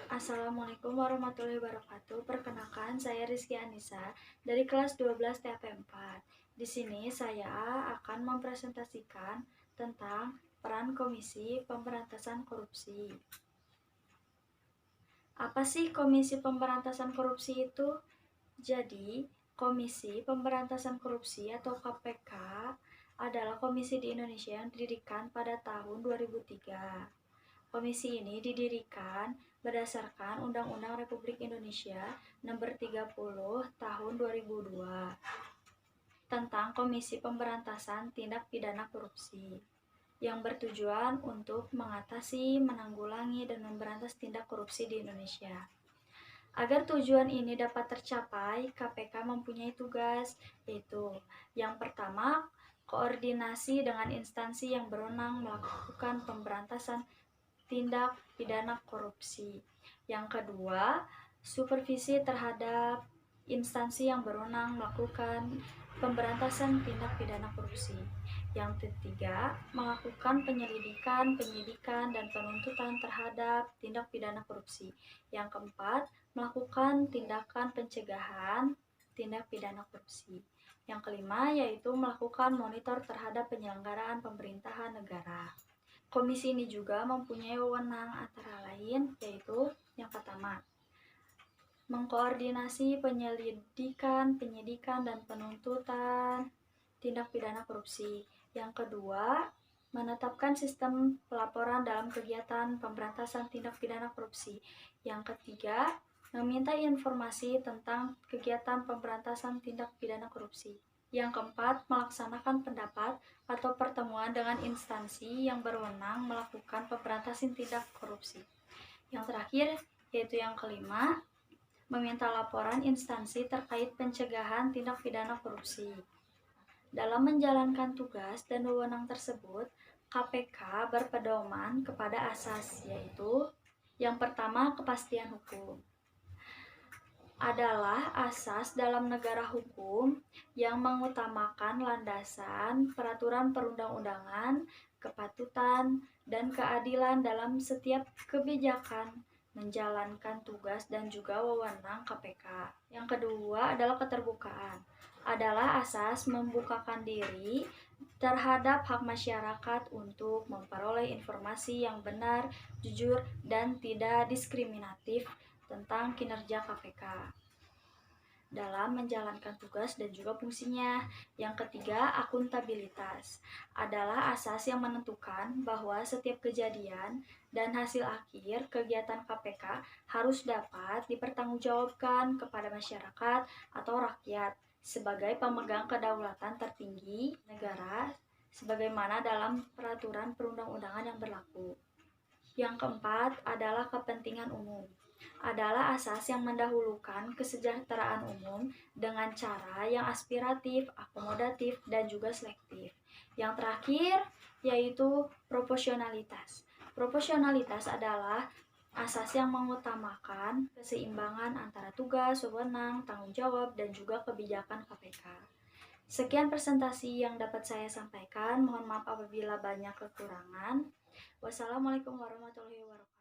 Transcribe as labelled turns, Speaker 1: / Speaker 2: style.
Speaker 1: Assalamualaikum warahmatullahi wabarakatuh. Perkenalkan, saya Rizky Anissa dari kelas 12 TAP 4. Di sini saya akan mempresentasikan tentang peran Komisi Pemberantasan Korupsi. Apa sih Komisi Pemberantasan Korupsi itu? Jadi, Komisi Pemberantasan Korupsi atau KPK adalah komisi di Indonesia yang didirikan pada tahun 2003. Komisi ini didirikan berdasarkan Undang-Undang Republik Indonesia Nomor 30 Tahun 2002 tentang Komisi Pemberantasan Tindak Pidana Korupsi yang bertujuan untuk mengatasi, menanggulangi, dan memberantas tindak korupsi di Indonesia. Agar tujuan ini dapat tercapai, KPK mempunyai tugas, yaitu yang pertama, koordinasi dengan instansi yang berwenang melakukan pemberantasan tindak pidana korupsi. Yang kedua, supervisi terhadap instansi yang berwenang melakukan pemberantasan tindak pidana korupsi. Yang ketiga, melakukan penyelidikan, penyidikan, dan penuntutan terhadap tindak pidana korupsi. Yang keempat, melakukan tindakan pencegahan tindak pidana korupsi. Yang kelima, yaitu melakukan monitor terhadap penyelenggaraan pemerintahan negara. Komisi ini juga mempunyai wewenang antara lain, yaitu yang pertama, mengkoordinasi penyelidikan, penyidikan, dan penuntutan tindak pidana korupsi. Yang kedua, menetapkan sistem pelaporan dalam kegiatan pemberantasan tindak pidana korupsi. Yang ketiga, meminta informasi tentang kegiatan pemberantasan tindak pidana korupsi. Yang keempat, melaksanakan pendapat atau pertemuan dengan instansi yang berwenang melakukan pemberantasan tindak korupsi. Yang terakhir, yaitu yang kelima, meminta laporan instansi terkait pencegahan tindak pidana korupsi. Dalam menjalankan tugas dan wewenang tersebut, KPK berpedoman kepada asas, yaitu yang pertama, kepastian hukum adalah asas dalam negara hukum yang mengutamakan landasan peraturan perundang-undangan, kepatutan, dan keadilan dalam setiap kebijakan menjalankan tugas dan juga wewenang KPK. Yang kedua adalah keterbukaan, adalah asas membukakan diri terhadap hak masyarakat untuk memperoleh informasi yang benar, jujur, dan tidak diskriminatif tentang kinerja KPK dalam menjalankan tugas dan juga fungsinya. Yang ketiga, akuntabilitas adalah asas yang menentukan bahwa setiap kejadian dan hasil akhir kegiatan KPK harus dapat dipertanggungjawabkan kepada masyarakat atau rakyat sebagai pemegang kedaulatan tertinggi negara sebagaimana dalam peraturan perundang-undangan yang berlaku. Yang keempat adalah kepentingan umum, adalah asas yang mendahulukan kesejahteraan umum dengan cara yang aspiratif, akomodatif, dan juga selektif. Yang terakhir yaitu proporsionalitas. Proporsionalitas adalah asas yang mengutamakan keseimbangan antara tugas, wewenang, tanggung jawab, dan juga kebijakan KPK. Sekian presentasi yang dapat saya sampaikan. Mohon maaf apabila banyak kekurangan. Wassalamualaikum warahmatullahi wabarakatuh.